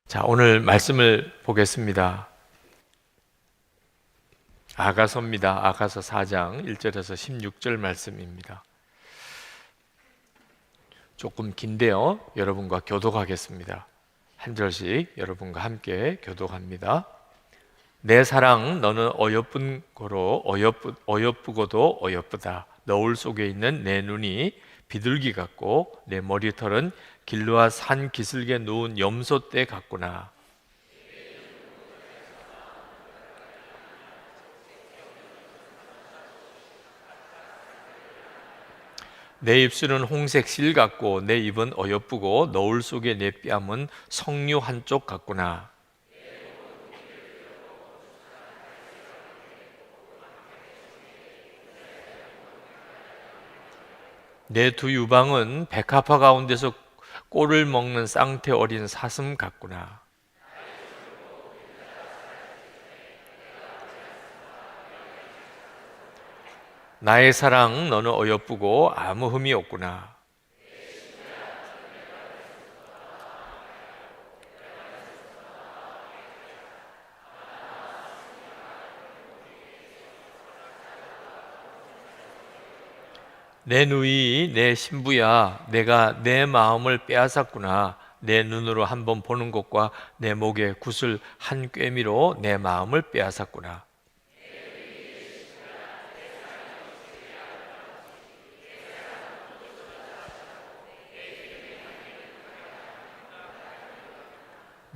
자, 오늘 말씀을 보겠습니다. 아가서입니다. 아가서 4장 1절에서 16절 말씀입니다. 조금 긴데요. 여러분과 교독하겠습니다. 한 절씩 여러분과 함께 교독합니다. 내 사랑, 너는 어여쁜 고로 어여쁘고도 어여쁘다. 너울 속에 있는 내 눈이 비둘기 같고 내 머리털은 길르앗 산 기슭에 누운 염소떼 같구나. 내 입술은 홍색 실 같고 내 입은 어여쁘고 너울 속에 내 뺨은 석류 한쪽 같구나. 내 두 유방은 백합화 가운데서 꼴을 먹는 쌍태 어린 사슴 같구나. 나의 사랑, 너는 어여쁘고 아무 흠이 없구나. 내 누이, 내 신부야, 내가 내 마음을 빼앗았구나. 내 눈으로 한번 보는 것과 내 목에 구슬 한 꿰미로 내 마음을 빼앗았구나.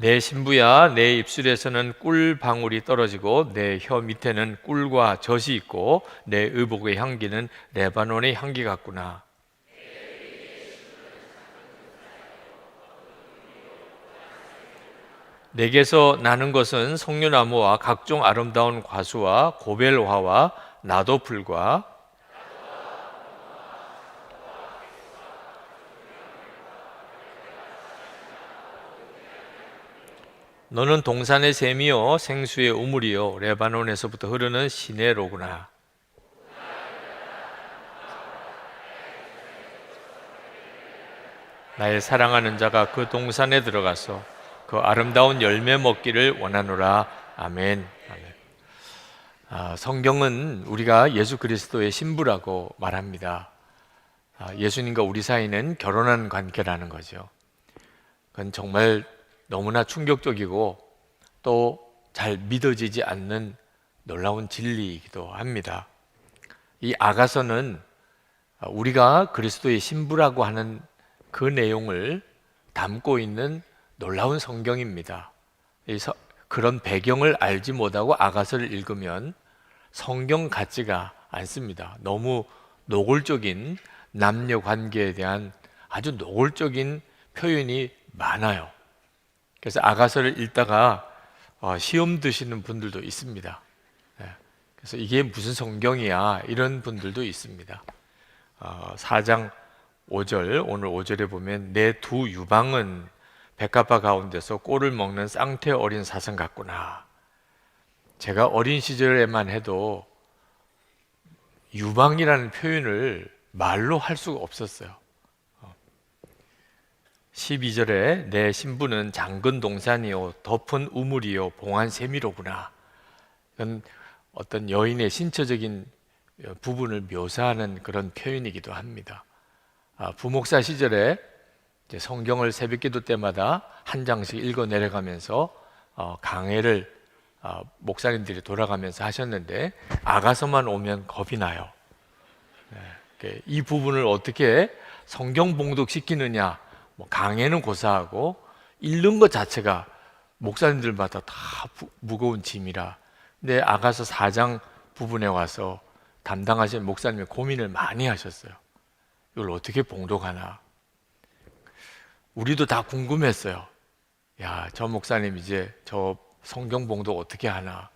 내 신부야, 내 입술에서는 꿀 방울이 떨어지고 내 혀 밑에는 꿀과 젖이 있고 내 의복의 향기는 레바논의 향기 같구나. 내게서 나는 것은 석류나무와 각종 아름다운 과수와 고벨화와 나도풀과 너는 동산의 샘이요 생수의 우물이요 레바논에서부터 흐르는 시내로구나. 나의 사랑하는 자가 그 동산에 들어가서 그 아름다운 열매 먹기를 원하노라. 아멘. 아멘. 성경은 우리가 예수 그리스도의 신부라고 말합니다. 예수님과 우리 사이는 결혼한 관계라는 거죠. 그건 정말 너무나 충격적이고 또 잘 믿어지지 않는 놀라운 진리이기도 합니다. 이 아가서는 우리가 그리스도의 신부라고 하는 그 내용을 담고 있는 놀라운 성경입니다. 그런 배경을 알지 못하고 아가서를 읽으면 성경 같지가 않습니다. 너무 노골적인 남녀 관계에 대한 아주 노골적인 표현이 많아요. 그래서 아가서를 읽다가 시험 드시는 분들도 있습니다. 그래서 이게 무슨 성경이야 이런 분들도 있습니다. 4장 5절, 오늘 5절에 보면 내 두 유방은 백합화 가운데서 꼴을 먹는 쌍태 어린 사슴 같구나. 제가 어린 시절에만 해도 유방이라는 표현을 말로 할 수가 없었어요. 12절에 내 신부는 장근 동산이요 덮은 우물이요 봉한 세미로구나. 이건 어떤 여인의 신처적인 부분을 묘사하는 그런 표현이기도 합니다. 부목사 시절에 이제 성경을 새벽기도 때마다 한 장씩 읽어 내려가면서 강해를 목사님들이 돌아가면서 하셨는데 아가서만 오면 겁이 나요. 이 부분을 어떻게 성경 봉독시키느냐, 강해는 고사하고 읽는 것 자체가 목사님들마다 다 무거운 짐이라. 근데 아가서 4장 부분에 와서 담당하신 목사님이 고민을 많이 하셨어요. 이걸 어떻게 봉독하나. 우리도 다 궁금했어요. 야, 저 목사님 이제 저 성경 봉독 어떻게 하나.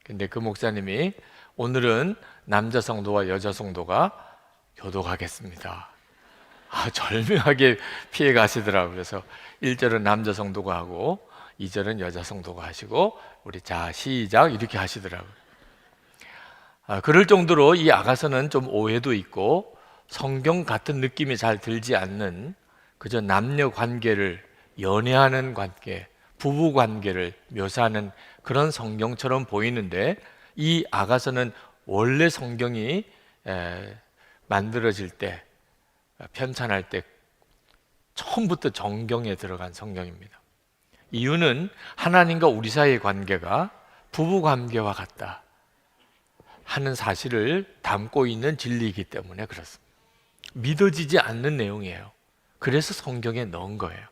근데 그 목사님이 오늘은 남자 성도와 여자 성도가 교독하겠습니다. 절묘하게 피해 가시더라고요. 그래서 1절은 남자 성도가 하고 2절은 여자 성도가 하시고 우리 자 시작 이렇게 하시더라고요. 그럴 정도로 이 아가서는 좀 오해도 있고 성경 같은 느낌이 잘 들지 않는 그저 남녀 관계를 연애하는 관계, 부부 관계를 묘사하는 그런 성경처럼 보이는데, 이 아가서는 원래 성경이 만들어질 때, 편찬할 때 처음부터 정경에 들어간 성경입니다. 이유는 하나님과 우리 사이의 관계가 부부 관계와 같다 하는 사실을 담고 있는 진리이기 때문에 그렇습니다. 믿어지지 않는 내용이에요. 그래서 성경에 넣은 거예요.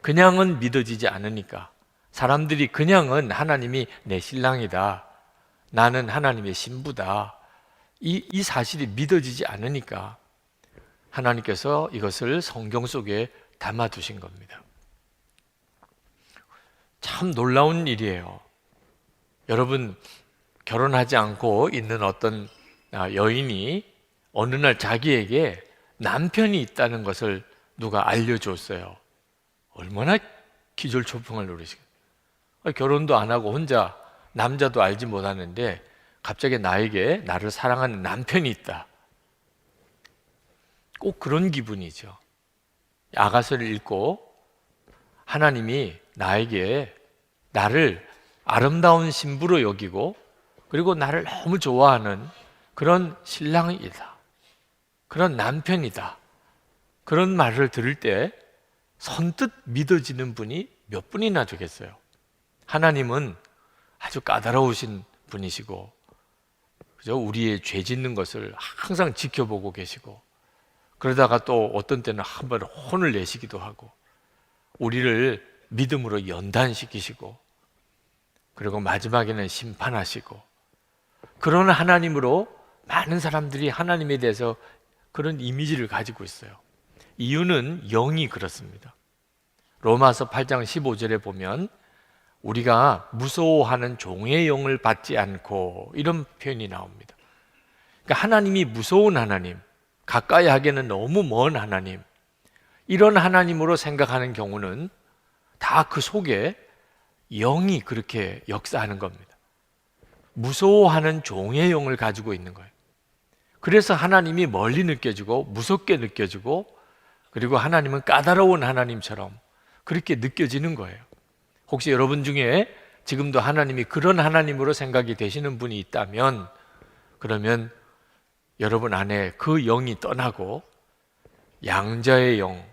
그냥은 믿어지지 않으니까. 사람들이 그냥은 하나님이 내 신랑이다, 나는 하나님의 신부다, 이 사실이 믿어지지 않으니까 하나님께서 이것을 성경 속에 담아두신 겁니다. 참 놀라운 일이에요. 여러분, 결혼하지 않고 있는 어떤 여인이 어느 날 자기에게 남편이 있다는 것을 누가 알려줬어요. 얼마나 기절초풍을 누리시겠어요. 결혼도 안 하고 혼자, 남자도 알지 못하는데 갑자기 나에게 나를 사랑하는 남편이 있다. 꼭 그런 기분이죠. 아가서를 읽고 하나님이 나에게 나를 아름다운 신부로 여기고 그리고 나를 너무 좋아하는 그런 신랑이다, 그런 남편이다, 그런 말을 들을 때 선뜻 믿어지는 분이 몇 분이나 되겠어요. 하나님은 아주 까다로우신 분이시고, 그죠? 우리의 죄 짓는 것을 항상 지켜보고 계시고, 그러다가 또 어떤 때는 한번 혼을 내시기도 하고, 우리를 믿음으로 연단시키시고, 그리고 마지막에는 심판하시고, 그런 하나님으로 많은 사람들이 하나님에 대해서 그런 이미지를 가지고 있어요. 이유는 영이 그렇습니다. 로마서 8장 15절에 보면 우리가 무서워하는 종의 영을 받지 않고, 이런 표현이 나옵니다. 그러니까 하나님이 무서운 하나님, 가까이 하기에는 너무 먼 하나님, 이런 하나님으로 생각하는 경우는 다 그 속에 영이 그렇게 역사하는 겁니다. 무서워하는 종의 영을 가지고 있는 거예요. 그래서 하나님이 멀리 느껴지고 무섭게 느껴지고, 그리고 하나님은 까다로운 하나님처럼 그렇게 느껴지는 거예요. 혹시 여러분 중에 지금도 하나님이 그런 하나님으로 생각이 되시는 분이 있다면, 그러면 여러분 안에 그 영이 떠나고 양자의 영,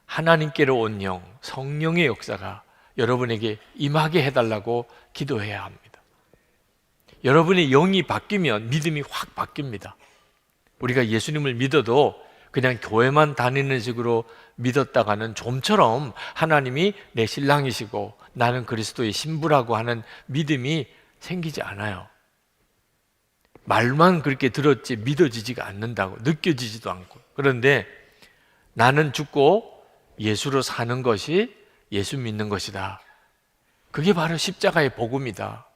하나님께로 온 영, 성령의 역사가 여러분에게 임하게 해달라고 기도해야 합니다. 여러분의 영이 바뀌면 믿음이 확 바뀝니다. 우리가 예수님을 믿어도 그냥 교회만 다니는 식으로 믿었다가는 좀처럼 하나님이 내 신랑이시고 나는 그리스도의 신부라고 하는 믿음이 생기지 않아요. 말만 그렇게 들었지 믿어지지가 않는다고, 느껴지지도 않고. 그런데 나는 죽고 예수로 사는 것이 예수 믿는 것이다. 그게 바로 십자가의 복음이다.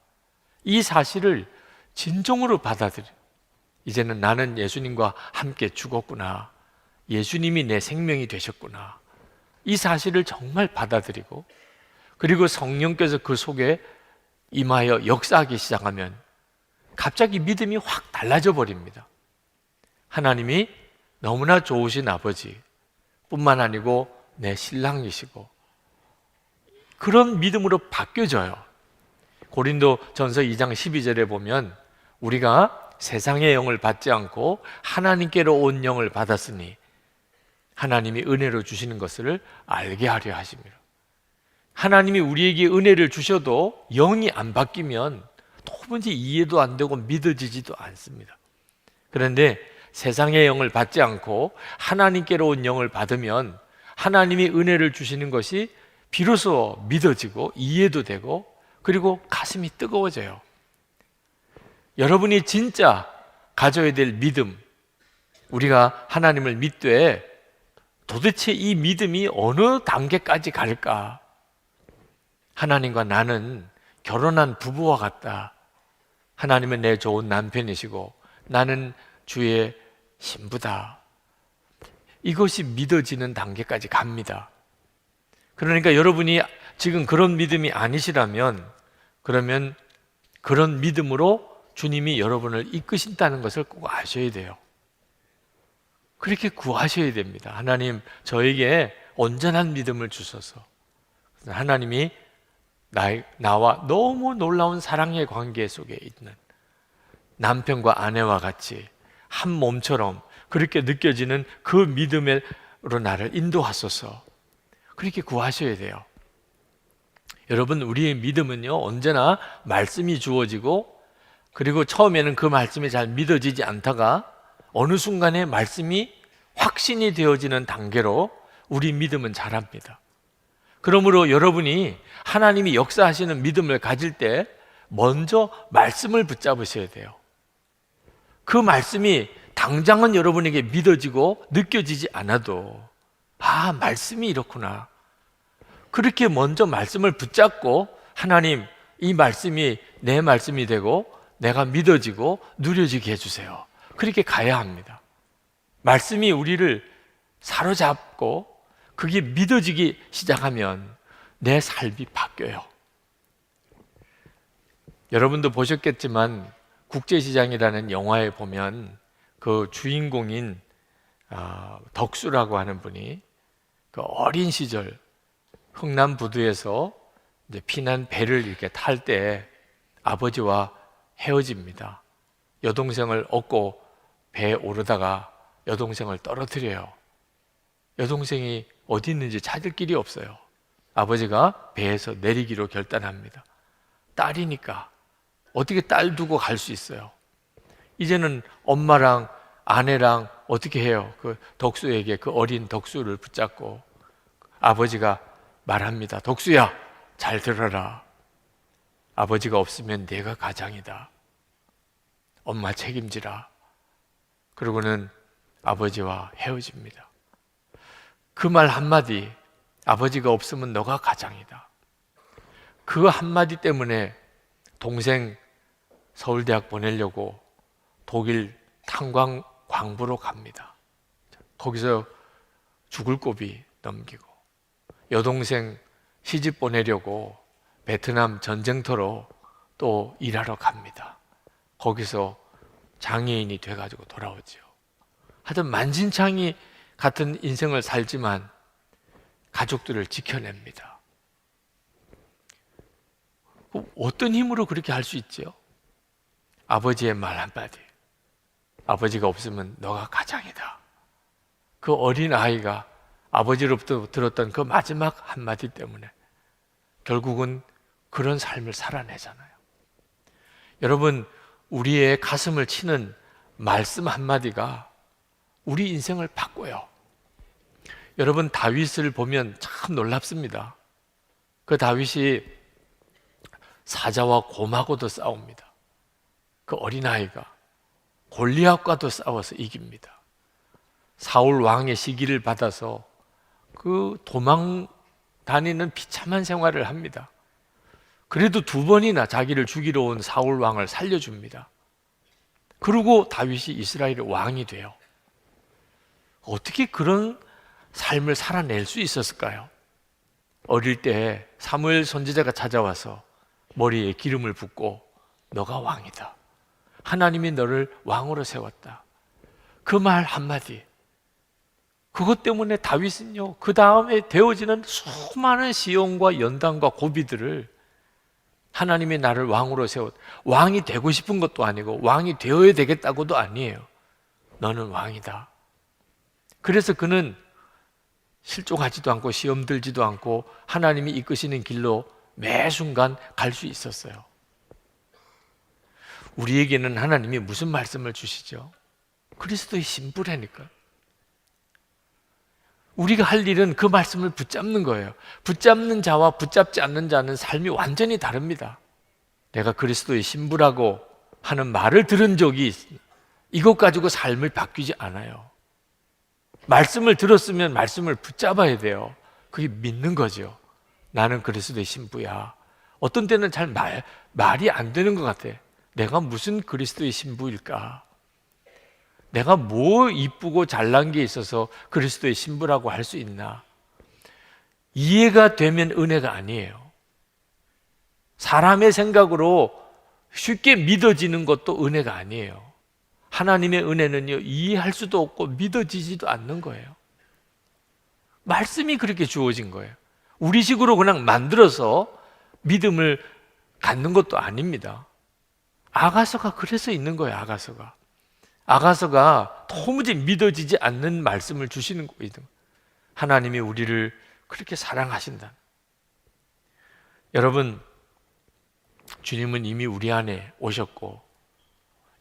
이 사실을 진정으로 받아들여. 이제는 나는 예수님과 함께 죽었구나, 예수님이 내 생명이 되셨구나, 이 사실을 정말 받아들이고, 그리고 성령께서 그 속에 임하여 역사하기 시작하면 갑자기 믿음이 확 달라져 버립니다. 하나님이 너무나 좋으신 아버지 뿐만 아니고 내 신랑이시고, 그런 믿음으로 바뀌어져요. 고린도 전서 2장 12절에 보면 우리가 세상의 영을 받지 않고 하나님께로 온 영을 받았으니 하나님이 은혜로 주시는 것을 알게 하려 하심이라. 하나님이 우리에게 은혜를 주셔도 영이 안 바뀌면 도무지 이해도 안 되고 믿어지지도 않습니다. 그런데 세상의 영을 받지 않고 하나님께로 온 영을 받으면 하나님이 은혜를 주시는 것이 비로소 믿어지고 이해도 되고, 그리고 가슴이 뜨거워져요. 여러분이 진짜 가져야 될 믿음, 우리가 하나님을 믿되 도대체 이 믿음이 어느 단계까지 갈까? 하나님과 나는 결혼한 부부와 같다. 하나님은 내 좋은 남편이시고 나는 주의 신부다. 이것이 믿어지는 단계까지 갑니다. 그러니까 여러분이 지금 그런 믿음이 아니시라면, 그러면 그런 믿음으로 주님이 여러분을 이끄신다는 것을 꼭 아셔야 돼요. 그렇게 구하셔야 됩니다. 하나님, 저에게 온전한 믿음을 주소서. 하나님이 나와 너무 놀라운 사랑의 관계 속에 있는 남편과 아내와 같이 한 몸처럼 그렇게 느껴지는 그 믿음으로 나를 인도하소서. 그렇게 구하셔야 돼요. 여러분, 우리의 믿음은요, 언제나 말씀이 주어지고, 그리고 처음에는 그 말씀이 잘 믿어지지 않다가 어느 순간에 말씀이 확신이 되어지는 단계로 우리 믿음은 자랍니다. 그러므로 여러분이 하나님이 역사하시는 믿음을 가질 때 먼저 말씀을 붙잡으셔야 돼요. 그 말씀이 당장은 여러분에게 믿어지고 느껴지지 않아도, 아, 말씀이 이렇구나. 그렇게 먼저 말씀을 붙잡고, 하나님, 이 말씀이 내 말씀이 되고 내가 믿어지고 누려지게 해주세요. 그렇게 가야 합니다. 말씀이 우리를 사로잡고 그게 믿어지기 시작하면 내 삶이 바뀌어요. 여러분도 보셨겠지만 국제시장이라는 영화에 보면 그 주인공인 덕수라고 하는 분이 그 어린 시절 흥남부두에서 이제 피난 배를 이렇게 탈 때 아버지와 헤어집니다. 여동생을 업고 배에 오르다가 여동생을 떨어뜨려요. 여동생이 어디 있는지 찾을 길이 없어요. 아버지가 배에서 내리기로 결단합니다. 딸이니까 어떻게 딸 두고 갈 수 있어요? 이제는 엄마랑 아내랑 어떻게 해요? 그 덕수에게, 그 어린 덕수를 붙잡고 아버지가 말합니다. 덕수야, 잘 들어라. 아버지가 없으면 내가 가장이다. 엄마 책임지라. 그러고는 아버지와 헤어집니다. 그 말 한마디, 아버지가 없으면 너가 가장이다. 그 한마디 때문에 동생 서울대학 보내려고 독일 탄광 광부로 갑니다. 거기서 죽을 고비 넘기고, 여동생 시집 보내려고 베트남 전쟁터로 또 일하러 갑니다. 거기서 장애인이 돼가지고 돌아오죠. 하여튼 만신창이 같은 인생을 살지만 가족들을 지켜냅니다. 어떤 힘으로 그렇게 할 수 있죠? 아버지의 말 한마디. 아버지가 없으면 너가 가장이다. 그 어린 아이가 아버지로부터 들었던 그 마지막 한마디 때문에 결국은 그런 삶을 살아내잖아요. 여러분, 우리의 가슴을 치는 말씀 한마디가 우리 인생을 바꿔요. 여러분, 다윗을 보면 참 놀랍습니다. 그 다윗이 사자와 곰하고도 싸웁니다. 그 어린아이가 골리앗과도 싸워서 이깁니다. 사울 왕의 시기를 받아서 그 도망 다니는 비참한 생활을 합니다. 그래도 2번이나 자기를 죽이러 온 사울 왕을 살려줍니다. 그리고 다윗이 이스라엘의 왕이 돼요. 어떻게 그런 삶을 살아낼 수 있었을까요? 어릴 때 사무엘 선지자가 찾아와서 머리에 기름을 붓고 너가 왕이다. 하나님이 너를 왕으로 세웠다. 그 말 한마디. 그것 때문에 다윗은요, 그 다음에 되어지는 수많은 시험과 연단과 고비들을 하나님이 나를 왕으로 세웠, 왕이 되고 싶은 것도 아니고 왕이 되어야 되겠다고도 아니에요. 너는 왕이다. 그래서 그는 실족하지도 않고 시험 들지도 않고 하나님이 이끄시는 길로 매 순간 갈 수 있었어요. 우리에게는 하나님이 무슨 말씀을 주시죠? 그리스도의 신부라니까. 우리가 할 일은 그 말씀을 붙잡는 거예요. 붙잡는 자와 붙잡지 않는 자는 삶이 완전히 다릅니다. 내가 그리스도의 신부라고 하는 말을 들은 적이 있습니다. 이것 가지고 삶을 바뀌지 않아요. 말씀을 들었으면 말씀을 붙잡아야 돼요. 그게 믿는 거죠. 나는 그리스도의 신부야. 어떤 때는 잘 말이 안 되는 것 같아. 내가 무슨 그리스도의 신부일까? 내가 뭐 이쁘고 잘난 게 있어서 그리스도의 신부라고 할 수 있나? 이해가 되면 은혜가 아니에요. 사람의 생각으로 쉽게 믿어지는 것도 은혜가 아니에요. 하나님의 은혜는요, 이해할 수도 없고 믿어지지도 않는 거예요. 말씀이 그렇게 주어진 거예요. 우리식으로 그냥 만들어서 믿음을 갖는 것도 아닙니다. 아가서가 그래서 있는 거예요. 아가서가 도무지 믿어지지 않는 말씀을 주시는 거예요. 하나님이 우리를 그렇게 사랑하신다. 여러분, 주님은 이미 우리 안에 오셨고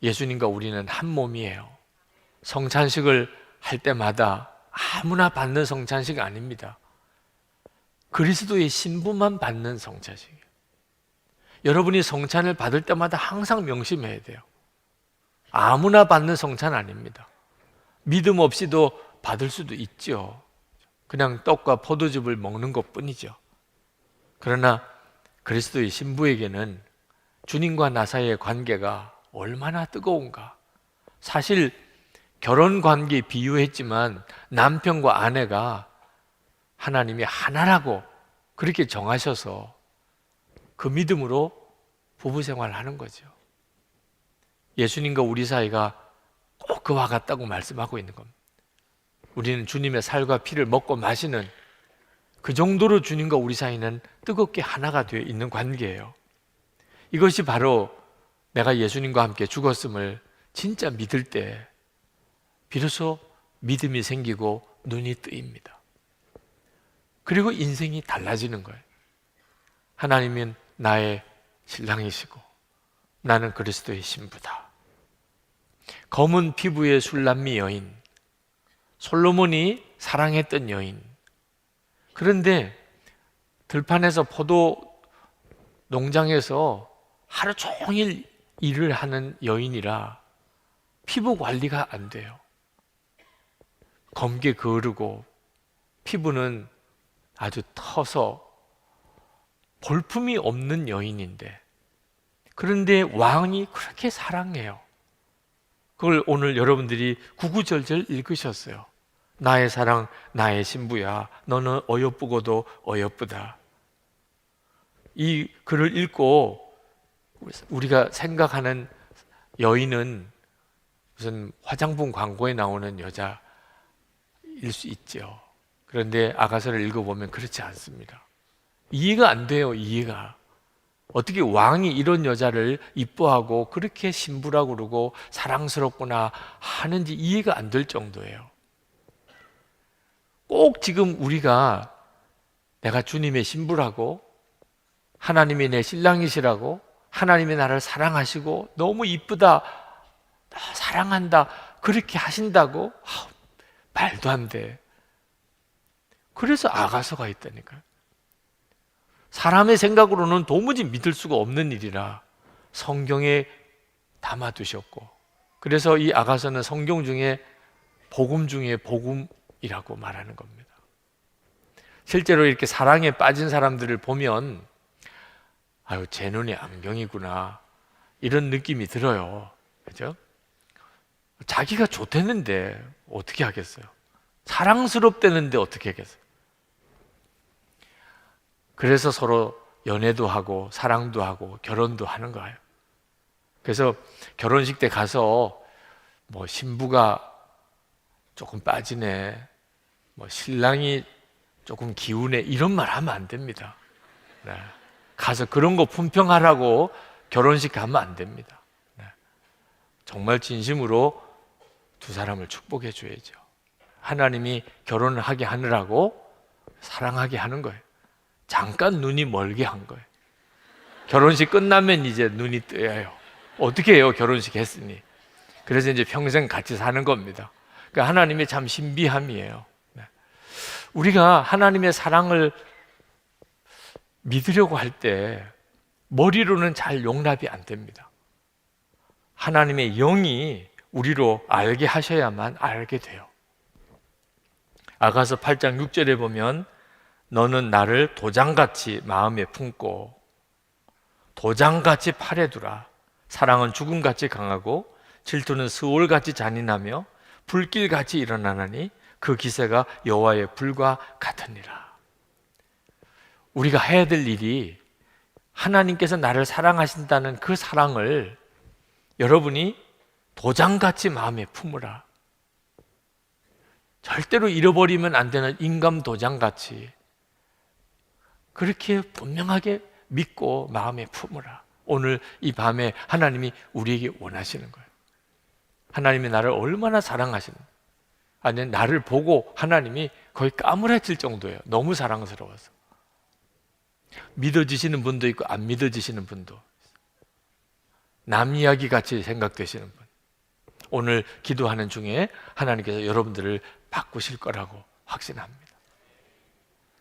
예수님과 우리는 한 몸이에요. 성찬식을 할 때마다 아무나 받는 성찬식 아닙니다. 그리스도의 신부만 받는 성찬식이에요. 여러분이 성찬을 받을 때마다 항상 명심해야 돼요. 아무나 받는 성찬 아닙니다. 믿음 없이도 받을 수도 있죠. 그냥 떡과 포도즙을 먹는 것뿐이죠. 그러나 그리스도의 신부에게는 주님과 나 사이의 관계가 얼마나 뜨거운가. 사실 결혼 관계에 비유했지만 남편과 아내가 하나님이 하나라고 그렇게 정하셔서 그 믿음으로 부부 생활을 하는 거죠. 예수님과 우리 사이가 꼭 그와 같다고 말씀하고 있는 겁니다. 우리는 주님의 살과 피를 먹고 마시는 그 정도로 주님과 우리 사이는 뜨겁게 하나가 되어 있는 관계예요. 이것이 바로 내가 예수님과 함께 죽었음을 진짜 믿을 때 비로소 믿음이 생기고 눈이 뜨입니다. 그리고 인생이 달라지는 거예요. 하나님은 나의 신랑이시고 나는 그리스도의 신부다. 검은 피부의 술람미 여인, 솔로몬이 사랑했던 여인. 그런데 들판에서 포도 농장에서 하루 종일 일을 하는 여인이라 피부 관리가 안 돼요. 검게 거르고 피부는 아주 터서 볼품이 없는 여인인데, 그런데 왕이 그렇게 사랑해요. 그걸 오늘 여러분들이 구구절절 읽으셨어요. 나의 사랑, 나의 신부야. 너는 어여쁘고도 어여쁘다. 이 글을 읽고 우리가 생각하는 여인은 무슨 화장품 광고에 나오는 여자일 수 있죠. 그런데 아가서를 읽어보면 그렇지 않습니다. 이해가 안 돼요. 이해가. 어떻게 왕이 이런 여자를 이뻐하고 그렇게 신부라고 그러고 사랑스럽구나 하는지 이해가 안 될 정도예요. 꼭 지금 우리가 내가 주님의 신부라고, 하나님이 내 신랑이시라고, 하나님이 나를 사랑하시고 너무 이쁘다, 사랑한다 그렇게 하신다고? 말도 안 돼. 그래서 아가서가 있다니까요. 사람의 생각으로는 도무지 믿을 수가 없는 일이라 성경에 담아두셨고, 그래서 이 아가서는 성경 중에 복음 중에 복음이라고 말하는 겁니다. 실제로 이렇게 사랑에 빠진 사람들을 보면 아유, 제 눈이 안경이구나 이런 느낌이 들어요. 그죠? 자기가 좋댔는데 어떻게 하겠어요? 사랑스럽다는데 어떻게 하겠어요? 그래서 서로 연애도 하고 사랑도 하고 결혼도 하는 거예요. 그래서 결혼식 때 가서 뭐 신부가 조금 빠지네, 뭐 신랑이 조금 기우네 이런 말 하면 안 됩니다. 네. 가서 그런 거 품평하라고 결혼식 가면 안 됩니다. 네. 정말 진심으로 두 사람을 축복해 줘야죠. 하나님이 결혼을 하게 하느라고 사랑하게 하는 거예요. 잠깐 눈이 멀게 한 거예요. 결혼식 끝나면 이제 눈이 뜨여요. 어떻게 해요? 결혼식 했으니. 그래서 이제 평생 같이 사는 겁니다. 그러니까 하나님의 참 신비함이에요. 우리가 하나님의 사랑을 믿으려고 할 때 머리로는 잘 용납이 안 됩니다. 하나님의 영이 우리로 알게 하셔야만 알게 돼요. 아가서 8장 6절에 보면 너는 나를 도장같이 마음에 품고 도장같이 팔에 두라. 사랑은 죽음같이 강하고 질투는 스올같이 잔인하며 불길같이 일어나나니 그 기세가 여호와의 불과 같으니라. 우리가 해야 될 일이 하나님께서 나를 사랑하신다는 그 사랑을 여러분이 도장같이 마음에 품으라. 절대로 잃어버리면 안 되는 인감 도장같이 그렇게 분명하게 믿고 마음에 품으라. 오늘 이 밤에 하나님이 우리에게 원하시는 거예요. 하나님이 나를 얼마나 사랑하시는, 아니 나를 보고 하나님이 거의 까무라칠 정도예요. 너무 사랑스러워서. 믿어지시는 분도 있고 안 믿어지시는 분도, 남 이야기 같이 생각되시는 분, 오늘 기도하는 중에 하나님께서 여러분들을 바꾸실 거라고 확신합니다.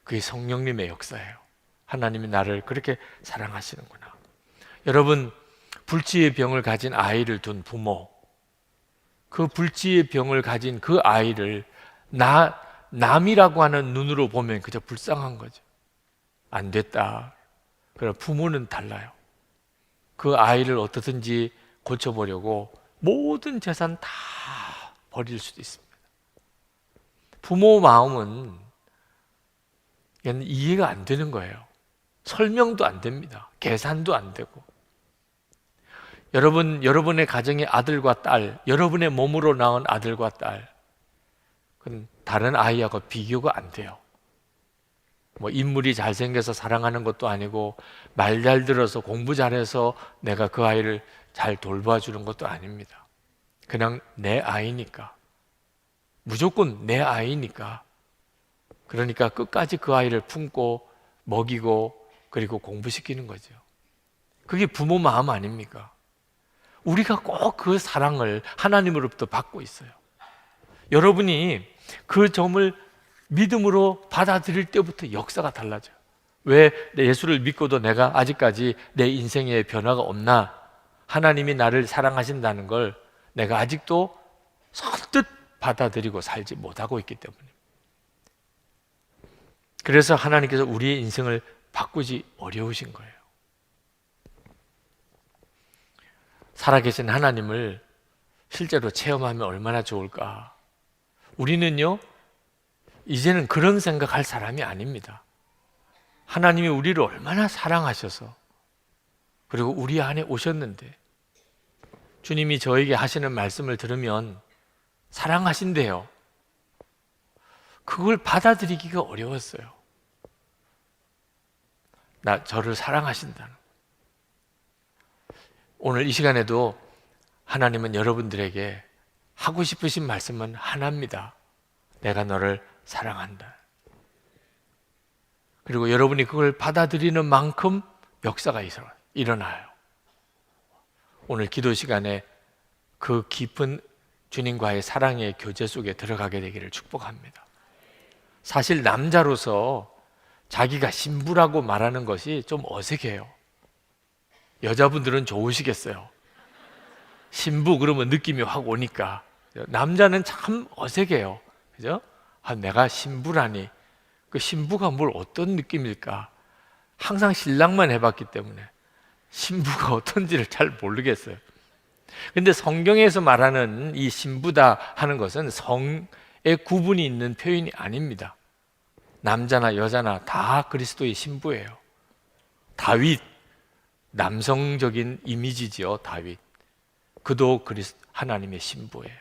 그게 성령님의 역사예요. 하나님이 나를 그렇게 사랑하시는구나. 여러분, 불치의 병을 가진 아이를 둔 부모, 그 불치의 병을 가진 그 아이를 남이라고 하는 눈으로 보면 그저 불쌍한 거죠. 안 됐다. 그러나 부모는 달라요. 그 아이를 어떻든지 고쳐보려고 모든 재산 다 버릴 수도 있습니다. 부모 마음은 이해가 안 되는 거예요. 설명도 안 됩니다. 계산도 안 되고. 여러분의 가정의 아들과 딸, 여러분의 몸으로 낳은 아들과 딸, 그건 다른 아이하고 비교가 안 돼요. 뭐 인물이 잘생겨서 사랑하는 것도 아니고, 말 잘 들어서 공부 잘해서 내가 그 아이를 잘 돌봐주는 것도 아닙니다. 그냥 내 아이니까, 무조건 내 아이니까, 그러니까 끝까지 그 아이를 품고 먹이고 그리고 공부시키는 거죠. 그게 부모 마음 아닙니까? 우리가 꼭 그 사랑을 하나님으로부터 받고 있어요. 여러분이 그 점을 믿음으로 받아들일 때부터 역사가 달라져요. 왜 예수를 믿고도 내가 아직까지 내 인생에 변화가 없나? 하나님이 나를 사랑하신다는 걸 내가 아직도 선뜻 받아들이고 살지 못하고 있기 때문에. 그래서 하나님께서 우리의 인생을 바꾸지 어려우신 거예요. 살아계신 하나님을 실제로 체험하면 얼마나 좋을까? 우리는요, 이제는 그런 생각할 사람이 아닙니다. 하나님이 우리를 얼마나 사랑하셔서, 그리고 우리 안에 오셨는데, 주님이 저에게 하시는 말씀을 들으면 사랑하신대요. 그걸 받아들이기가 어려웠어요. 저를 사랑하신다는. 오늘 이 시간에도 하나님은 여러분들에게 하고 싶으신 말씀은 하나입니다. 내가 너를 사랑한다. 그리고 여러분이 그걸 받아들이는 만큼 역사가 일어나요. 오늘 기도 시간에 그 깊은 주님과의 사랑의 교제 속에 들어가게 되기를 축복합니다. 사실 남자로서 자기가 신부라고 말하는 것이 좀 어색해요. 여자분들은 좋으시겠어요. 신부 그러면 느낌이 확 오니까. 남자는 참 어색해요. 그죠? 내가 신부라니. 그 신부가 뭘 어떤 느낌일까? 항상 신랑만 해봤기 때문에 신부가 어떤지를 잘 모르겠어요. 근데 성경에서 말하는 이 신부다 하는 것은 성의 구분이 있는 표현이 아닙니다. 남자나 여자나 다 그리스도의 신부예요. 다윗, 남성적인 이미지지요. 다윗, 그도 하나님의 신부예요.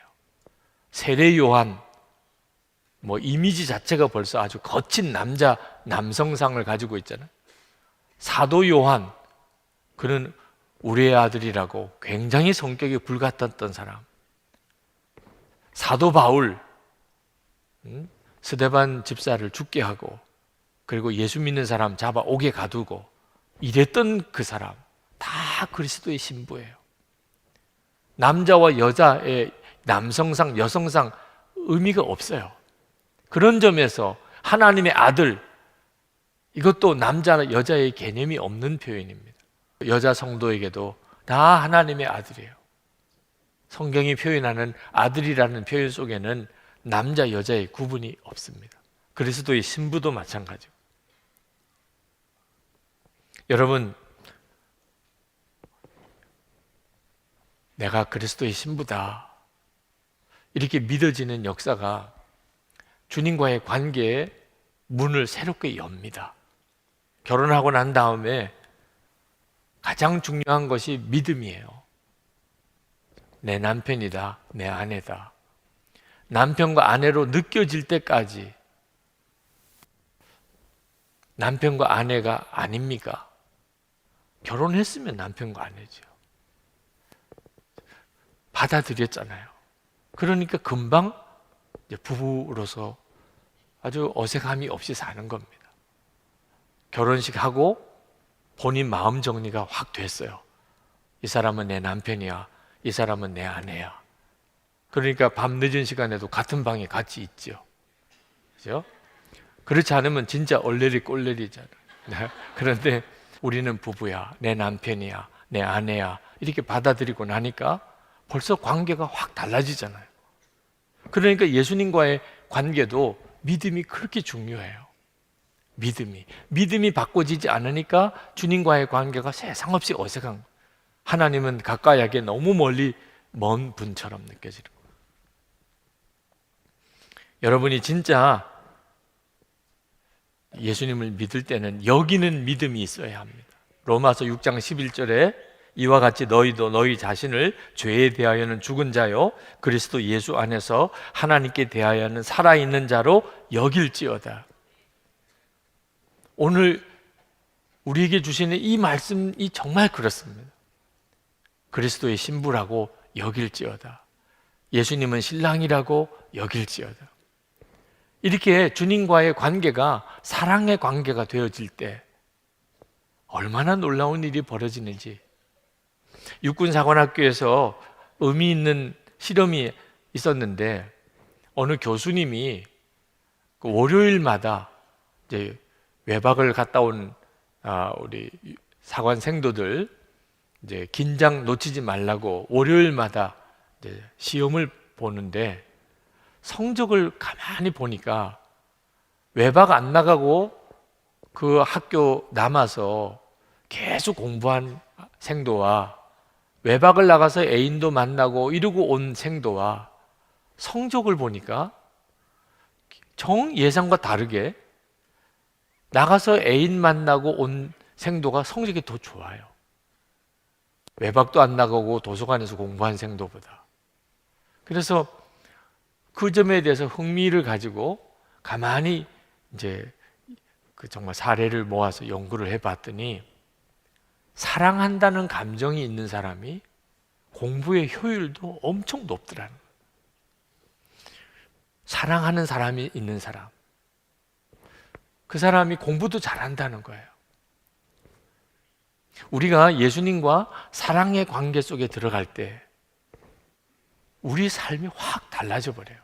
세례 요한, 이미지 자체가 벌써 아주 거친 남성상을 가지고 있잖아요. 사도 요한, 그는 우리의 아들이라고 굉장히 성격이 불같았던 사람. 사도 바울, 스데반 집사를 죽게 하고 그리고 예수 믿는 사람 잡아 옥에 가두고 이랬던 그 사람, 다 그리스도의 신부예요. 남자와 여자의 남성상, 여성상 의미가 없어요. 그런 점에서 하나님의 아들, 이것도 남자나 여자의 개념이 없는 표현입니다. 여자 성도에게도 다 하나님의 아들이에요. 성경이 표현하는 아들이라는 표현 속에는 남자, 여자의 구분이 없습니다. 그리스도의 신부도 마찬가지고. 여러분, 내가 그리스도의 신부다, 이렇게 믿어지는 역사가 주님과의 관계에 문을 새롭게 엽니다. 결혼하고 난 다음에 가장 중요한 것이 믿음이에요. 내 남편이다, 내 아내다. 남편과 아내로 느껴질 때까지 남편과 아내가 아닙니까? 결혼했으면 남편과 아내죠. 받아들였잖아요. 그러니까 금방 이제 부부로서 아주 어색함이 없이 사는 겁니다. 결혼식 하고 본인 마음 정리가 확 됐어요. 이 사람은 내 남편이야. 이 사람은 내 아내야. 그러니까 밤 늦은 시간에도 같은 방에 같이 있죠. 그죠? 그렇지 않으면 진짜 얼레리 꼴레리잖아요. 그런데 우리는 부부야, 내 남편이야, 내 아내야 이렇게 받아들이고 나니까 벌써 관계가 확 달라지잖아요. 그러니까 예수님과의 관계도 믿음이 그렇게 중요해요. 믿음이 바꿔지지 않으니까 주님과의 관계가 세상 없이 어색한 거예요. 하나님은 가까이하게 너무 멀리 먼 분처럼 느껴지는 거예요. 여러분이 진짜 예수님을 믿을 때는 여기는 믿음이 있어야 합니다. 로마서 6장 11절에 이와 같이 너희도 너희 자신을 죄에 대하여는 죽은 자요 그리스도 예수 안에서 하나님께 대하여는 살아있는 자로 여길지어다. 오늘 우리에게 주시는 이 말씀이 정말 그렇습니다. 그리스도의 신부라고 여길지어다. 예수님은 신랑이라고 여길지어다. 이렇게 주님과의 관계가 사랑의 관계가 되어질 때 얼마나 놀라운 일이 벌어지는지. 육군사관학교에서 의미 있는 실험이 있었는데 어느 교수님이 그 월요일마다 이제 외박을 갔다 온 우리 사관 생도들 이제 긴장 놓치지 말라고 월요일마다 이제 시험을 보는데 성적을 가만히 보니까 외박 안 나가고 그 학교 남아서 계속 공부한 생도와 외박을 나가서 애인도 만나고 이러고 온 생도와 성적을 보니까 정 예상과 다르게 나가서 애인 만나고 온 생도가 성적이 더 좋아요. 외박도 안 나가고 도서관에서 공부한 생도보다. 그래서 그 점에 대해서 흥미를 가지고 가만히 이제 그 정말 사례를 모아서 연구를 해봤더니 사랑한다는 감정이 있는 사람이 공부의 효율도 엄청 높더라는 거예요. 사랑하는 사람이 있는 사람, 그 사람이 공부도 잘한다는 거예요. 우리가 예수님과 사랑의 관계 속에 들어갈 때 우리 삶이 확 달라져 버려요.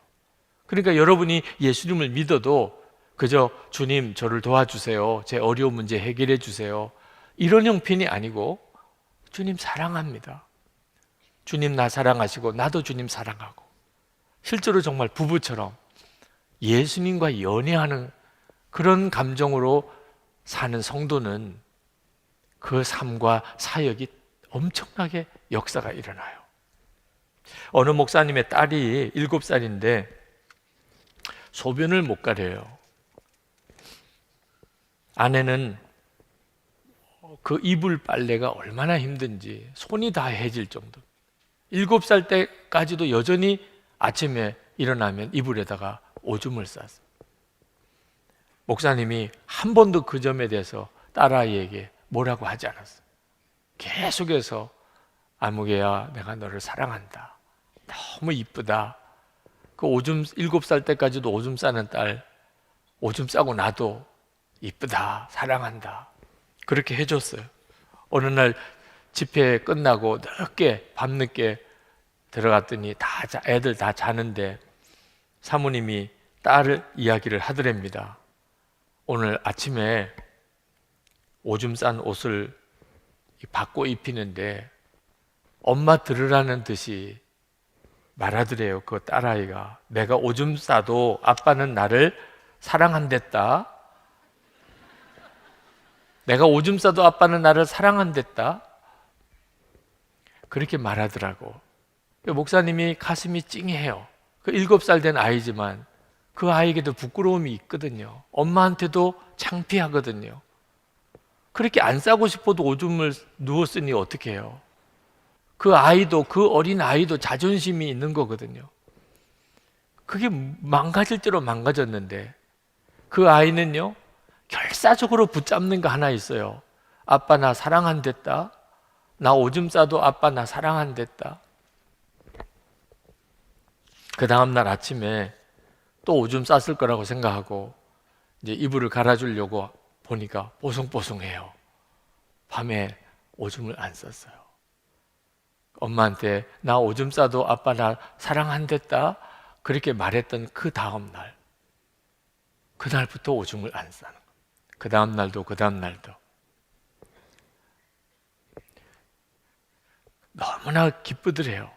그러니까 여러분이 예수님을 믿어도 그저 주님 저를 도와주세요, 제 어려운 문제 해결해 주세요 이런 형편이 아니고 주님 사랑합니다, 주님 나 사랑하시고 나도 주님 사랑하고 실제로 정말 부부처럼 예수님과 연애하는 그런 감정으로 사는 성도는 그 삶과 사역이 엄청나게 역사가 일어나요. 어느 목사님의 딸이 7살인데 소변을 못 가려요. 아내는 그 이불 빨래가 얼마나 힘든지 손이 다 해질 정도. 7살 때까지도 여전히 아침에 일어나면 이불에다가 오줌을 쌌어요. 목사님이 한 번도 그 점에 대해서 딸아이에게 뭐라고 하지 않았어요. 계속해서 아무개야 내가 너를 사랑한다, 너무 이쁘다. 그 오줌 7살 때까지도 오줌 싸는 딸 오줌 싸고 나도 이쁘다, 사랑한다 그렇게 해줬어요. 어느 날 집회 끝나고 밤늦게 들어갔더니 애들 다 자는데 사모님이 딸 이야기를 하더랍니다. 오늘 아침에 오줌 싼 옷을 받고 입히는데 엄마 들으라는 듯이 말하더래요. 그 딸아이가 내가 오줌 싸도 아빠는 나를 사랑한댔다. 내가 오줌 싸도 아빠는 나를 사랑한댔다. 그렇게 말하더라고. 목사님이 가슴이 찡해요. 그 7살 된 아이지만 그 아이에게도 부끄러움이 있거든요. 엄마한테도 창피하거든요. 그렇게 안 싸고 싶어도 오줌을 누웠으니 어떻게 해요? 그 아이도, 그 어린 아이도 자존심이 있는 거거든요. 그게 망가질 대로 망가졌는데 그 아이는요 결사적으로 붙잡는 거 하나 있어요. 아빠 나 사랑한댔다. 나 오줌 싸도 아빠 나 사랑한댔다. 그 다음날 아침에 또 오줌 쌌을 거라고 생각하고 이제 이불을 갈아주려고 보니까 뽀송뽀송해요. 밤에 오줌을 안 쌌어요. 엄마한테 나 오줌 싸도 아빠 나 사랑한댔다 그렇게 말했던 그 다음날, 그날부터 오줌을 안 싸는 거예요. 그 다음날도 너무나 기쁘더래요.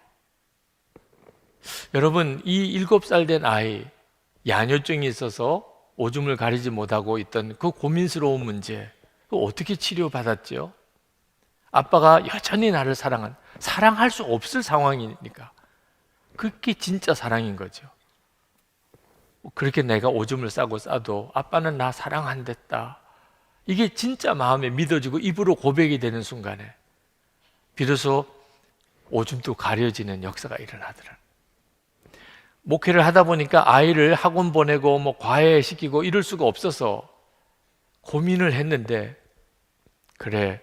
여러분, 이 7살 된 아이, 야뇨증이 있어서 오줌을 가리지 못하고 있던 그 고민스러운 문제, 그거 어떻게 치료받았죠? 아빠가 여전히 나를 사랑할 수 없을 상황이니까 그게 진짜 사랑인 거죠. 그렇게 내가 오줌을 싸도 아빠는 나 사랑한댔다. 이게 진짜 마음에 믿어지고 입으로 고백이 되는 순간에 비로소 오줌도 가려지는 역사가 일어나더라. 목회를 하다 보니까 아이를 학원 보내고 과외시키고 이럴 수가 없어서 고민을 했는데, 그래,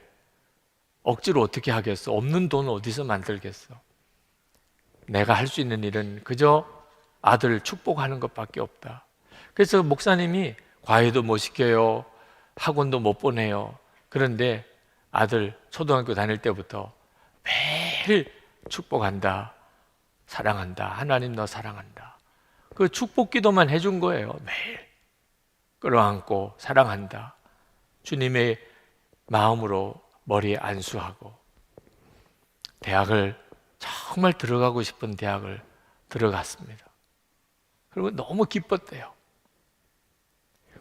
억지로 어떻게 하겠어? 없는 돈 어디서 만들겠어? 내가 할 수 있는 일은 그저 아들을 축복하는 것밖에 없다. 그래서 목사님이 과외도 못 시켜요. 학원도 못 보내요. 그런데 아들 초등학교 다닐 때부터 매일 축복한다. 사랑한다. 하나님 너 사랑한다. 그 축복 기도만 해준 거예요. 매일 끌어안고 사랑한다. 주님의 마음으로 머리에 안수하고 대학을 정말 들어가고 싶은 대학을 들어갔습니다. 그리고 너무 기뻤대요.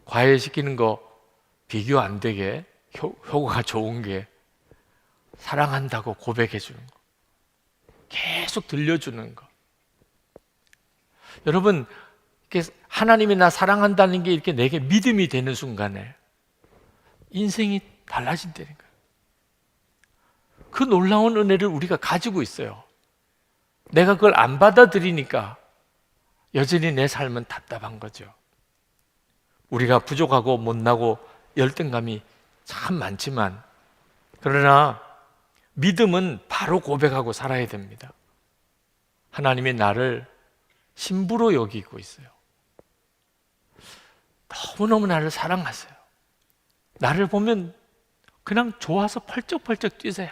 과외시키는 거 비교 안 되게 효과가 좋은 게 사랑한다고 고백해 주는 거, 계속 들려주는 거. 여러분, 하나님이 나 사랑한다는 게 이렇게 내게 믿음이 되는 순간에 인생이 달라진다는 거예요. 그 놀라운 은혜를 우리가 가지고 있어요. 내가 그걸 안 받아들이니까 여전히 내 삶은 답답한 거죠. 우리가 부족하고 못나고 열등감이 참 많지만, 그러나 믿음은 바로 고백하고 살아야 됩니다. 하나님이 나를 신부로 여기고 있어요. 너무너무 나를 사랑하세요. 나를 보면 그냥 좋아서 펄쩍펄쩍 뛰세요.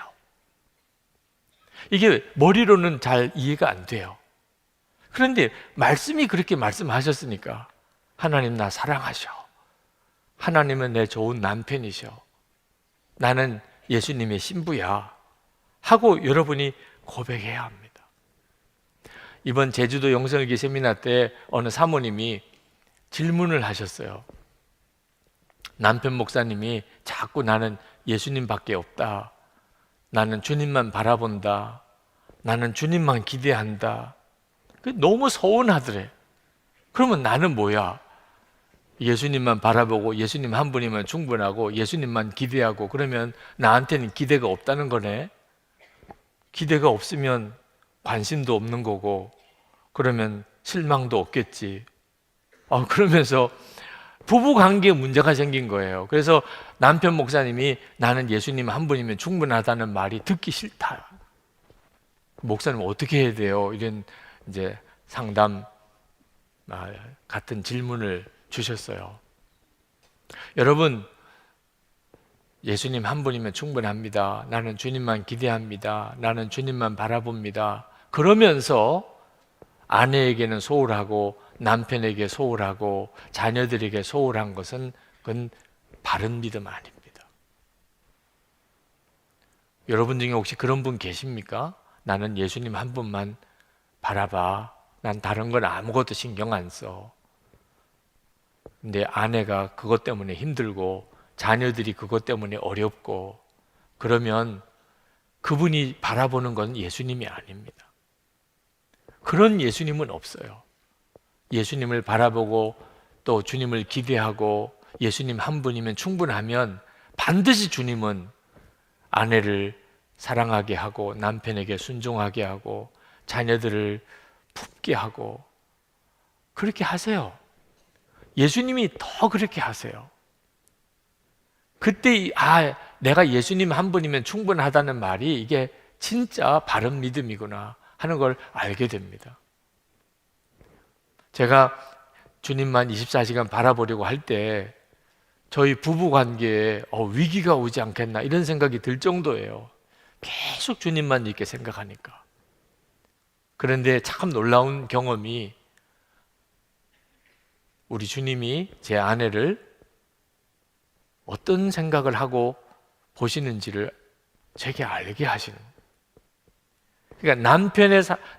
이게 머리로는 잘 이해가 안 돼요. 그런데 말씀이 그렇게 말씀하셨으니까 하나님 나 사랑하셔. 하나님은 내 좋은 남편이셔. 나는 예수님의 신부야 하고 여러분이 고백해야 합니다. 이번 제주도 영성일기 세미나 때 어느 사모님이 질문을 하셨어요. 남편 목사님이 자꾸 나는 예수님밖에 없다. 나는 주님만 바라본다. 나는 주님만 기대한다. 너무 서운하더래. 그러면 나는 뭐야? 예수님만 바라보고 예수님 한 분이면 충분하고 예수님만 기대하고 그러면 나한테는 기대가 없다는 거네. 기대가 없으면 관심도 없는 거고 그러면 실망도 없겠지. 그러면서 부부관계에 문제가 생긴 거예요. 그래서 남편 목사님이 나는 예수님 한 분이면 충분하다는 말이 듣기 싫다. 목사님 어떻게 해야 돼요? 이런 이제 상담 같은 질문을 주셨어요. 여러분, 예수님 한 분이면 충분합니다. 나는 주님만 기대합니다. 나는 주님만 바라봅니다. 그러면서 아내에게는 소홀하고 남편에게 소홀하고 자녀들에게 소홀한 것은 그건 바른 믿음 아닙니다. 여러분 중에 혹시 그런 분 계십니까? 나는 예수님 한 분만 바라봐. 난 다른 건 아무것도 신경 안 써. 근데 아내가 그것 때문에 힘들고 자녀들이 그것 때문에 어렵고 그러면 그분이 바라보는 건 예수님이 아닙니다. 그런 예수님은 없어요. 예수님을 바라보고 또 주님을 기대하고 예수님 한 분이면 충분하면 반드시 주님은 아내를 사랑하게 하고 남편에게 순종하게 하고 자녀들을 품게 하고 그렇게 하세요. 예수님이 더 그렇게 하세요. 그때 내가 예수님 한 분이면 충분하다는 말이 이게 진짜 바른 믿음이구나 하는 걸 알게 됩니다. 제가 주님만 24시간 바라보려고 할 때 저희 부부 관계에 위기가 오지 않겠나 이런 생각이 들 정도예요. 계속 주님만 이렇게 생각하니까. 그런데 참 놀라운 경험이, 우리 주님이 제 아내를 어떤 생각을 하고 보시는지를 제게 알게 하시는 거예요. 그러니까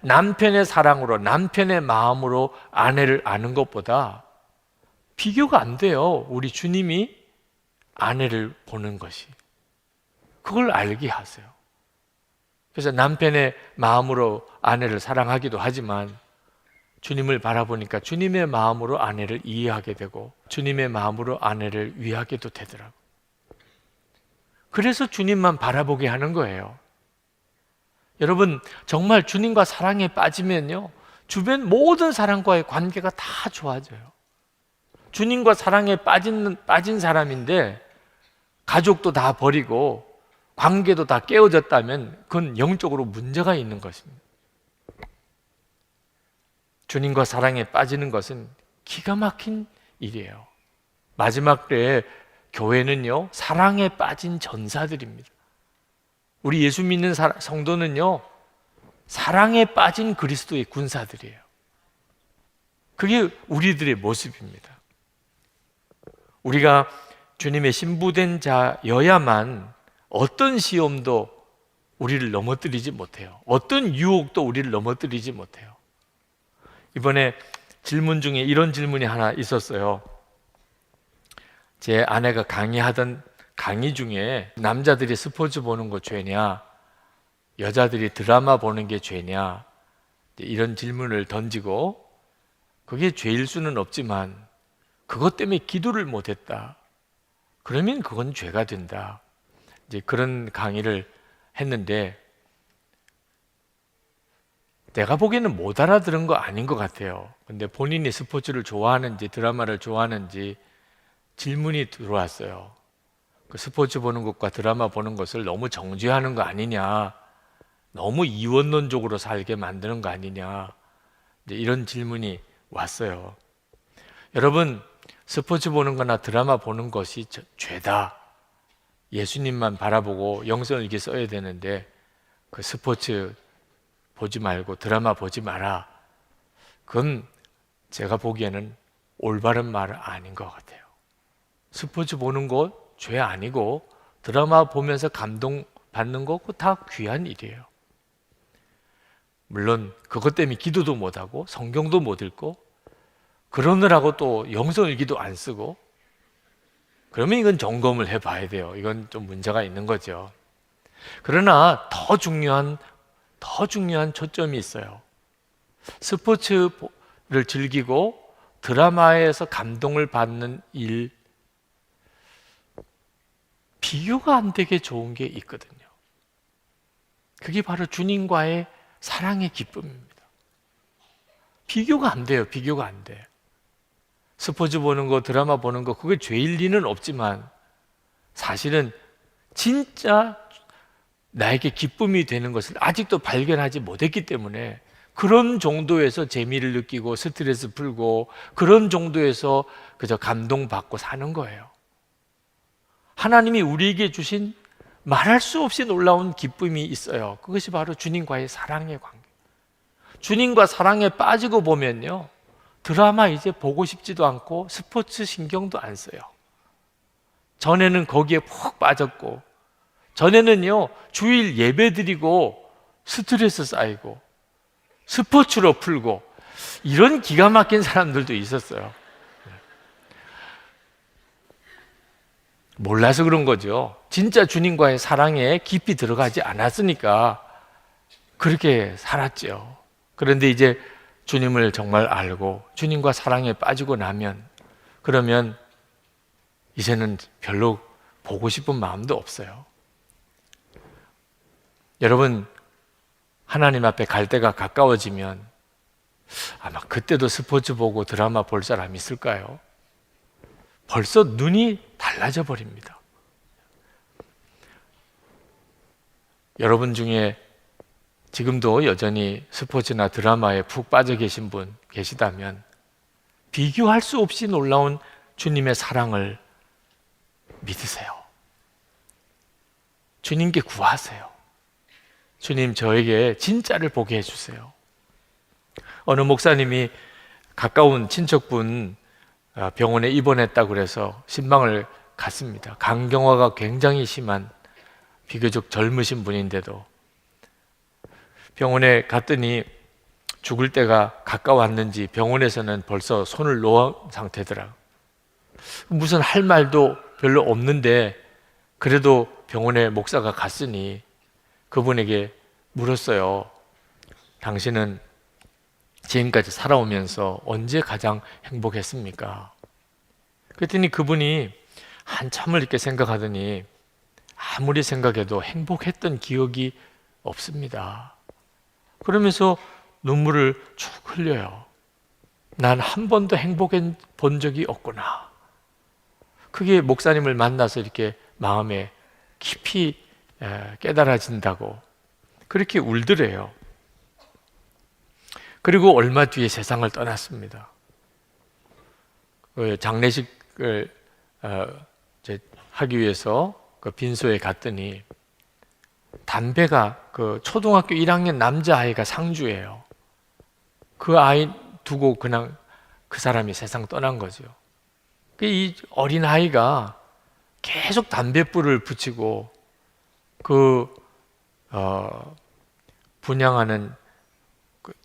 남편의 사랑으로, 남편의 마음으로 아내를 아는 것보다 비교가 안 돼요. 우리 주님이 아내를 보는 것이. 그걸 알게 하세요. 그래서 남편의 마음으로 아내를 사랑하기도 하지만 주님을 바라보니까 주님의 마음으로 아내를 이해하게 되고 주님의 마음으로 아내를 위하게도 되더라고요. 그래서 주님만 바라보게 하는 거예요. 여러분, 정말 주님과 사랑에 빠지면요, 주변 모든 사람과의 관계가 다 좋아져요. 주님과 사랑에 빠진 사람인데 가족도 다 버리고 관계도 다 깨어졌다면 그건 영적으로 문제가 있는 것입니다. 주님과 사랑에 빠지는 것은 기가 막힌 일이에요. 마지막 때에 교회는요, 사랑에 빠진 전사들입니다. 우리 예수 믿는 성도는요, 사랑에 빠진 그리스도의 군사들이에요. 그게 우리들의 모습입니다. 우리가 주님의 신부된 자여야만 어떤 시험도 우리를 넘어뜨리지 못해요. 어떤 유혹도 우리를 넘어뜨리지 못해요. 이번에 질문 중에 이런 질문이 하나 있었어요. 제 아내가 강의하던 강의 중에 남자들이 스포츠 보는 거 죄냐, 여자들이 드라마 보는 게 죄냐, 이런 질문을 던지고, 그게 죄일 수는 없지만 그것 때문에 기도를 못했다, 그러면 그건 죄가 된다, 이제 그런 강의를 했는데 내가 보기에는 못 알아들은 거 아닌 것 같아요. 근데 본인이 스포츠를 좋아하는지 드라마를 좋아하는지 질문이 들어왔어요. 그 스포츠 보는 것과 드라마 보는 것을 너무 정죄하는 거 아니냐, 너무 이원론적으로 살게 만드는 거 아니냐, 이제 이런 질문이 왔어요. 여러분, 스포츠 보는 거나 드라마 보는 것이 죄다, 예수님만 바라보고 영성일기 써야 되는데 그 스포츠 보지 말고 드라마 보지 마라, 그건 제가 보기에는 올바른 말은 아닌 것 같아요. 스포츠 보는 거 죄 아니고 드라마 보면서 감동받는 거 그거 다 귀한 일이에요. 물론 그것 때문에 기도도 못하고 성경도 못 읽고 그러느라고 또 영성일기도 안 쓰고, 그러면 이건 점검을 해봐야 돼요. 이건 좀 문제가 있는 거죠. 그러나 더 중요한 초점이 있어요. 스포츠를 즐기고 드라마에서 감동을 받는 일, 비교가 안 되게 좋은 게 있거든요. 그게 바로 주님과의 사랑의 기쁨입니다. 비교가 안 돼요. 비교가 안 돼. 스포츠 보는 거, 드라마 보는 거, 그게 죄일 리는 없지만 사실은 진짜 나에게 기쁨이 되는 것을 아직도 발견하지 못했기 때문에 그런 정도에서 재미를 느끼고 스트레스 풀고 그런 정도에서 그저 감동받고 사는 거예요. 하나님이 우리에게 주신 말할 수 없이 놀라운 기쁨이 있어요. 그것이 바로 주님과의 사랑의 관계. 주님과 사랑에 빠지고 보면요, 드라마 이제 보고 싶지도 않고 스포츠 신경도 안 써요. 전에는 거기에 푹 빠졌고, 전에는요 주일 예배 드리고 스트레스 쌓이고 스포츠로 풀고, 이런 기가 막힌 사람들도 있었어요. 몰라서 그런 거죠. 진짜 주님과의 사랑에 깊이 들어가지 않았으니까 그렇게 살았죠. 그런데 이제 주님을 정말 알고 주님과 사랑에 빠지고 나면, 그러면 이제는 별로 보고 싶은 마음도 없어요. 여러분, 하나님 앞에 갈 때가 가까워지면 아마 그때도 스포츠 보고 드라마 볼 사람 있을까요? 벌써 눈이 달라져 버립니다. 여러분 중에 지금도 여전히 스포츠나 드라마에 푹 빠져 계신 분 계시다면 비교할 수 없이 놀라운 주님의 사랑을 믿으세요. 주님께 구하세요. 주님, 저에게 진짜를 보게 해주세요. 어느 목사님이 가까운 친척분 병원에 입원했다고 그래서 신방을 갔습니다. 간경화가 굉장히 심한 비교적 젊으신 분인데도 병원에 갔더니 죽을 때가 가까웠는지 병원에서는 벌써 손을 놓은 상태더라. 무슨 할 말도 별로 없는데 그래도 병원에 목사가 갔으니 그분에게 물었어요. 당신은 지금까지 살아오면서 언제 가장 행복했습니까? 그랬더니 그분이 한참을 이렇게 생각하더니 아무리 생각해도 행복했던 기억이 없습니다. 그러면서 눈물을 쭉 흘려요. 난 한 번도 행복해 본 적이 없구나. 그게 목사님을 만나서 이렇게 마음에 깊이 깨달아진다고 그렇게 울더래요. 그리고 얼마 뒤에 세상을 떠났습니다. 장례식을 하기 위해서 그 빈소에 갔더니 담배가 그 초등학교 1학년 남자아이가 상주예요. 그 아이 두고 그냥 그 사람이 세상 떠난 거죠. 이 어린아이가 계속 담뱃불을 붙이고 분향하는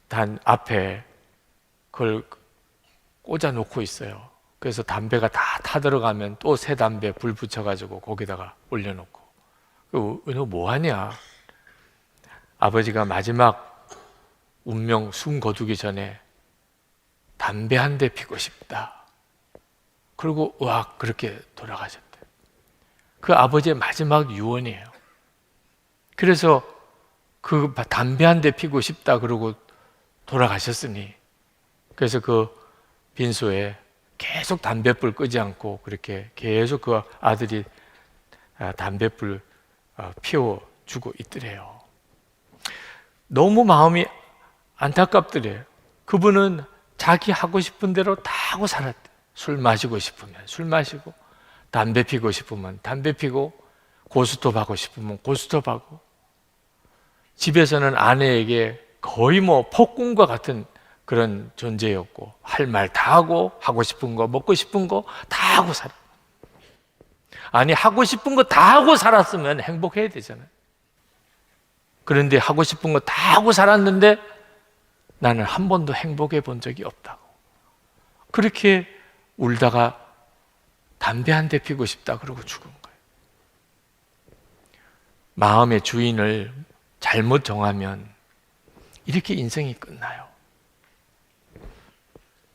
단 앞에 그걸 꽂아 놓고 있어요. 그래서 담배가 다 타들어가면 또 새 담배 불 붙여가지고 거기다가 올려놓고. 너 뭐하냐? 아버지가 마지막 운명 숨 거두기 전에 담배 한 대 피고 싶다. 그리고 으악 그렇게 돌아가셨대. 그 아버지의 마지막 유언이에요. 그래서 그 담배 한 대 피고 싶다 그러고 돌아가셨으니 그래서 그 빈소에 계속 담뱃불 끄지 않고 그렇게 계속 그 아들이 담뱃불 피워주고 있더래요. 너무 마음이 안타깝더래요. 그분은 자기 하고 싶은 대로 다 하고 살았대. 술 마시고 싶으면 술 마시고, 담배 피고 싶으면 담배 피고, 고스톱 하고 싶으면 고스톱 하고, 집에서는 아내에게 거의 뭐 폭군과 같은 그런 존재였고, 할 말 다 하고 싶은 거, 먹고 싶은 거 다 하고 살아. 아니, 하고 싶은 거 다 하고 살았으면 행복해야 되잖아요. 그런데 하고 싶은 거 다 하고 살았는데 나는 한 번도 행복해 본 적이 없다고. 그렇게 울다가 담배 한 대 피고 싶다 그러고 죽은 거예요. 마음의 주인을 잘못 정하면 이렇게 인생이 끝나요.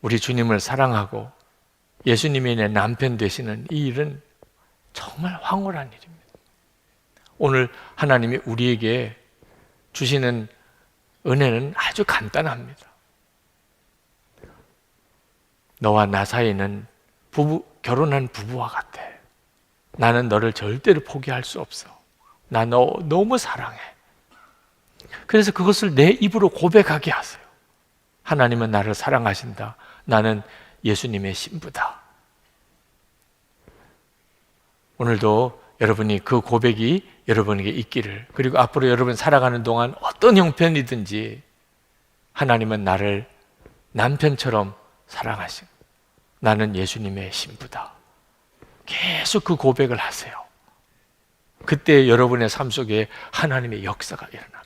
우리 주님을 사랑하고 예수님이 내 남편 되시는 이 일은 정말 황홀한 일입니다. 오늘 하나님이 우리에게 주시는 은혜는 아주 간단합니다. 너와 나 사이는 결혼한 부부와 같아. 나는 너를 절대로 포기할 수 없어. 나 너 너무 사랑해. 그래서 그것을 내 입으로 고백하게 하세요. 하나님은 나를 사랑하신다. 나는 예수님의 신부다. 오늘도 여러분이 그 고백이 여러분에게 있기를, 그리고 앞으로 여러분 살아가는 동안 어떤 형편이든지 하나님은 나를 남편처럼 사랑하시고 나는 예수님의 신부다. 계속 그 고백을 하세요. 그때 여러분의 삶 속에 하나님의 역사가 일어납니다.